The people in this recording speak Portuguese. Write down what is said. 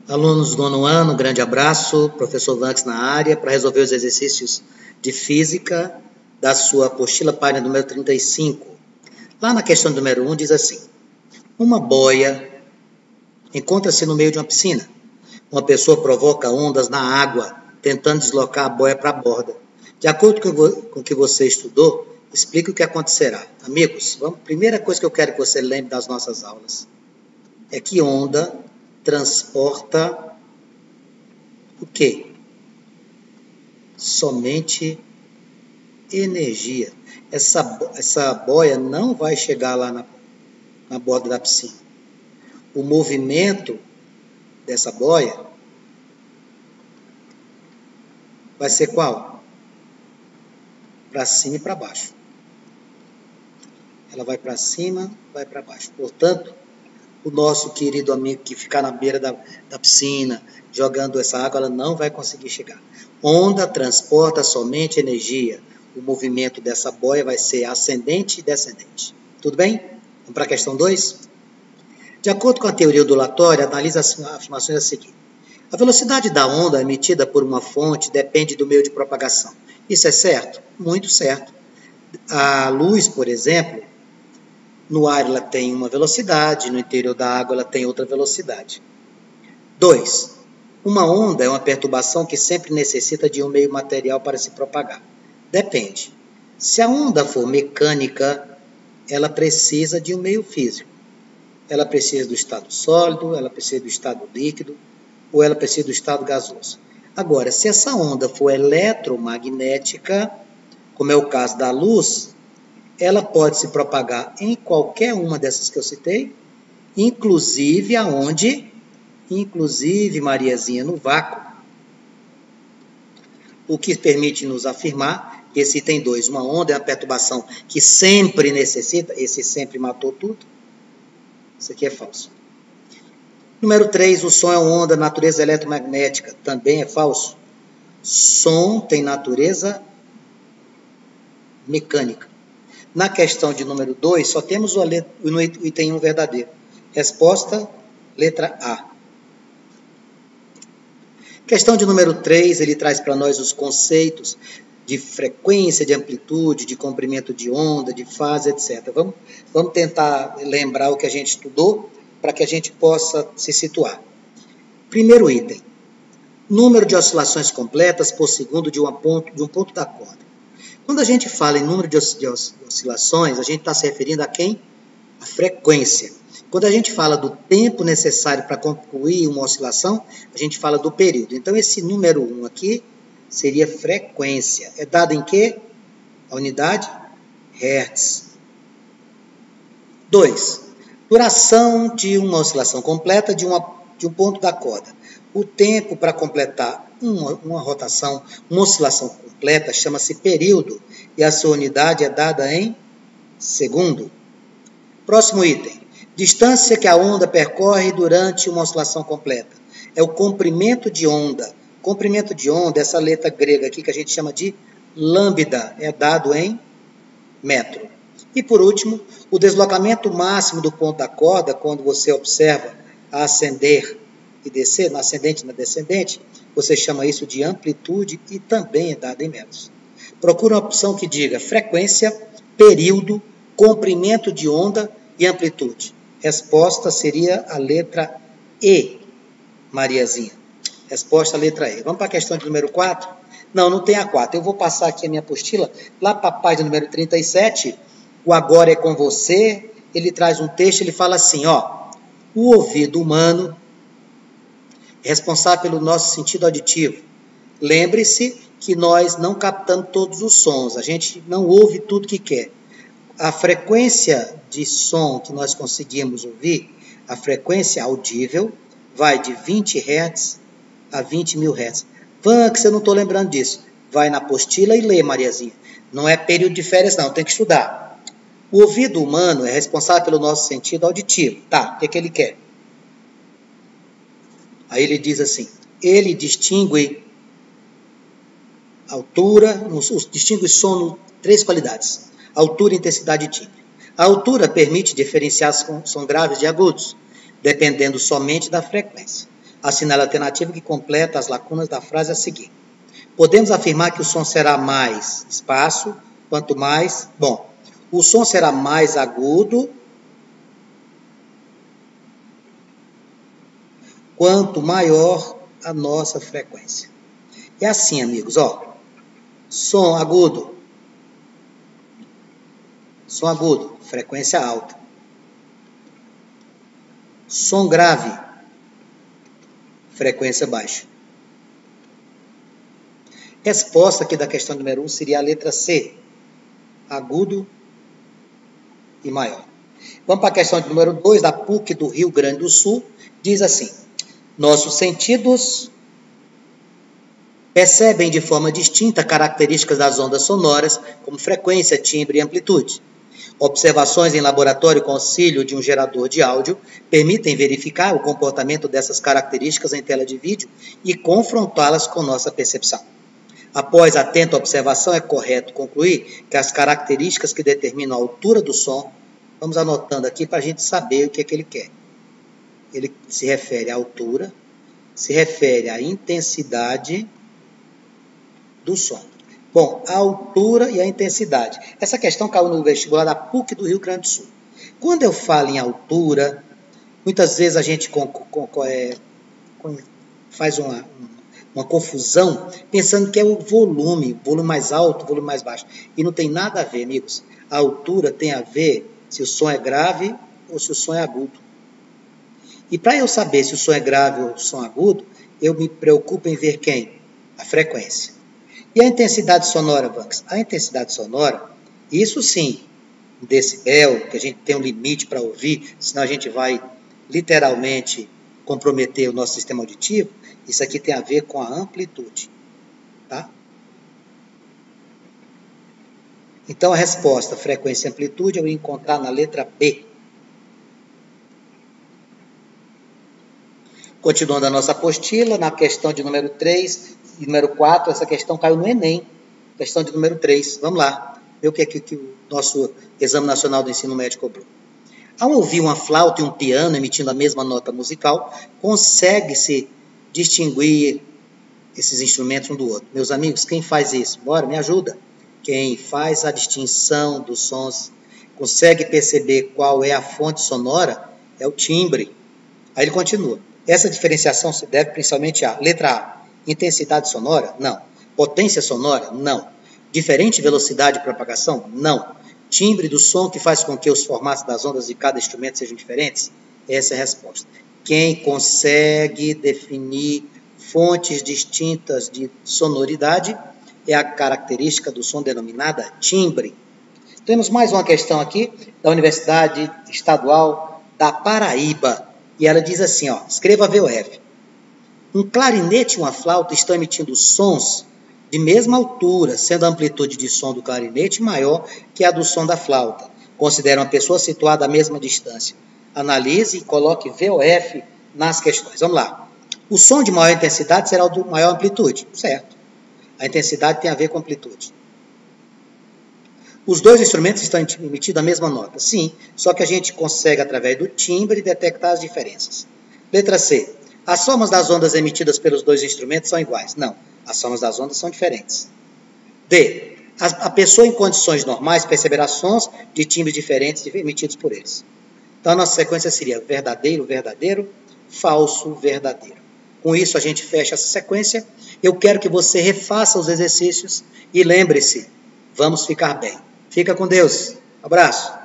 Alunos do nono ano, um grande abraço, professor Vanks na área, para resolver os exercícios de física da sua apostila, página número 35. Lá na questão número 1 diz assim: uma boia encontra-se no meio de uma piscina. Uma pessoa provoca ondas na água, tentando deslocar a boia para a borda. De acordo com o que você estudou, explique o que acontecerá. Amigos, primeira coisa que eu quero que você lembre das nossas aulas é que onda transporta o quê? Somente energia. Essa boia não vai chegar lá na borda da piscina. O movimento dessa boia vai ser qual? Para cima e para baixo. Ela vai para cima, vai para baixo. Portanto, o nosso querido amigo que ficar na beira da piscina, jogando essa água, ela não vai conseguir chegar. Onda transporta somente energia. O movimento dessa boia vai ser ascendente e descendente. Tudo bem? Vamos para a questão 2? De acordo com a teoria ondulatória, analisa as afirmações a seguir. A velocidade da onda emitida por uma fonte depende do meio de propagação. Isso é certo? Muito certo. A luz, por exemplo, no ar ela tem uma velocidade, no interior da água ela tem outra velocidade. 2. Uma onda é uma perturbação que sempre necessita de um meio material para se propagar. Depende. Se a onda for mecânica, ela precisa de um meio físico. Ela precisa do estado sólido, ela precisa do estado líquido, ou ela precisa do estado gasoso. Agora, se essa onda for eletromagnética, como é o caso da luz, ela pode se propagar em qualquer uma dessas que eu citei, inclusive aonde? Inclusive, Mariazinha, no vácuo. O que permite nos afirmar que esse item 2, uma onda é uma perturbação que sempre necessita, esse sempre matou tudo. Isso aqui é falso. Número 3, o som é uma onda, natureza eletromagnética, também é falso. Som tem natureza mecânica. Na questão de número 2, só temos o item 1 verdadeiro. Resposta, letra A. Questão de número 3, ele traz para nós os conceitos de frequência, de amplitude, de comprimento de onda, de fase, etc. Vamos tentar lembrar o que a gente estudou para que a gente possa se situar. Primeiro item. Número de oscilações completas por segundo de um ponto da corda. Quando a gente fala em número de oscilações, a gente está se referindo a quem? A frequência. Quando a gente fala do tempo necessário para concluir uma oscilação, a gente fala do período. Então, esse número 1 aqui seria frequência. É dado em quê? A unidade? Hertz. 2. Duração de uma oscilação completa de um ponto da corda. O tempo para completar uma rotação, uma oscilação completa, chama-se período, e a sua unidade é dada em segundo. Próximo item. Distância que a onda percorre durante uma oscilação completa. É o comprimento de onda. Comprimento de onda, essa letra grega aqui que a gente chama de lambda, é dado em metro. E por último, o deslocamento máximo do ponto da corda, quando você observa a ascender e descer, na ascendente e na descendente, você chama isso de amplitude e também é dado em metros. Procure uma opção que diga frequência, período, comprimento de onda e amplitude. Resposta seria a letra E, Mariazinha. Resposta a letra E. Vamos para a questão de número 4? Não tem a 4. Eu vou passar aqui a minha apostila, lá para a página número 37, o Agora é com você, ele traz um texto, ele fala assim, ó, o ouvido humano é responsável pelo nosso sentido auditivo. Lembre-se que nós não captamos todos os sons, a gente não ouve tudo que quer. A frequência de som que nós conseguimos ouvir, a frequência audível, vai de 20 Hz a 20 mil Hz. Vanks, eu não estou lembrando disso. Vai na apostila e lê, Mariazinha. Não é período de férias, não, tem que estudar. O ouvido humano é responsável pelo nosso sentido auditivo. Tá, o que ele quer? Aí ele diz assim, ele distingue altura, distingue som em 3 qualidades. Altura, intensidade e timbre. A altura permite diferenciar som graves de agudos, dependendo somente da frequência. Assinale a alternativa que completa as lacunas da frase a seguir. Podemos afirmar que o som será mais espaço, quanto mais... Bom, o som será mais agudo quanto maior a nossa frequência. É assim, amigos, ó. Som agudo, frequência alta. Som grave, frequência baixa. Resposta aqui da questão número 1 seria a letra C, agudo e maior. Vamos para a questão número 2, da PUC do Rio Grande do Sul. Diz assim: nossos sentidos percebem de forma distinta características das ondas sonoras, como frequência, timbre e amplitude. Observações em laboratório com auxílio de um gerador de áudio permitem verificar o comportamento dessas características em tela de vídeo e confrontá-las com nossa percepção. Após atenta observação, é correto concluir que as características que determinam a altura do som, vamos anotando aqui para a gente saber o que é que ele quer. Ele se refere à altura, se refere à intensidade do som. Bom, a altura e a intensidade. Essa questão caiu no vestibular da PUC do Rio Grande do Sul. Quando eu falo em altura, muitas vezes a gente faz uma confusão pensando que é o volume mais alto, volume mais baixo. E não tem nada a ver, amigos. A altura tem a ver se o som é grave ou se o som é agudo. E para eu saber se o som é grave ou o som é agudo, eu me preocupo em ver quem? A frequência. E a intensidade sonora, Banks? A intensidade sonora, isso sim, decibel, que a gente tem um limite para ouvir, senão a gente vai literalmente comprometer o nosso sistema auditivo. Isso aqui tem a ver com a amplitude. Tá? Então a resposta, frequência e amplitude, eu vou encontrar na letra B. Continuando a nossa apostila, na questão de número 3 e número 4, essa questão caiu no Enem, questão de número 3. Vamos lá, ver o que é que o nosso Exame Nacional do Ensino Médio cobrou. Ao ouvir uma flauta e um piano emitindo a mesma nota musical, consegue-se distinguir esses instrumentos um do outro. Meus amigos, quem faz isso? Bora, me ajuda. Quem faz a distinção dos sons, consegue perceber qual é a fonte sonora, é o timbre. Aí ele continua. Essa diferenciação se deve principalmente a letra A, intensidade sonora? Não. Potência sonora? Não. Diferente velocidade de propagação? Não. Timbre do som que faz com que os formatos das ondas de cada instrumento sejam diferentes? Essa é a resposta. Quem consegue definir fontes distintas de sonoridade é a característica do som denominada timbre. Temos mais uma questão aqui da Universidade Estadual da Paraíba. E ela diz assim, ó, escreva VOF. Um clarinete e uma flauta estão emitindo sons de mesma altura, sendo a amplitude de som do clarinete maior que a do som da flauta. Considere uma pessoa situada à mesma distância. Analise e coloque VOF nas questões. Vamos lá. O som de maior intensidade será o de maior amplitude. Certo. A intensidade tem a ver com amplitude. Os dois instrumentos estão emitindo a mesma nota. Sim, só que a gente consegue, através do timbre, detectar as diferenças. Letra C. As somas das ondas emitidas pelos dois instrumentos são iguais. Não, as somas das ondas são diferentes. D. A pessoa em condições normais perceberá sons de timbres diferentes emitidos por eles. Então, a nossa sequência seria verdadeiro, verdadeiro, falso, verdadeiro. Com isso, a gente fecha essa sequência. Eu quero que você refaça os exercícios e lembre-se, vamos ficar bem. Fica com Deus. Abraço.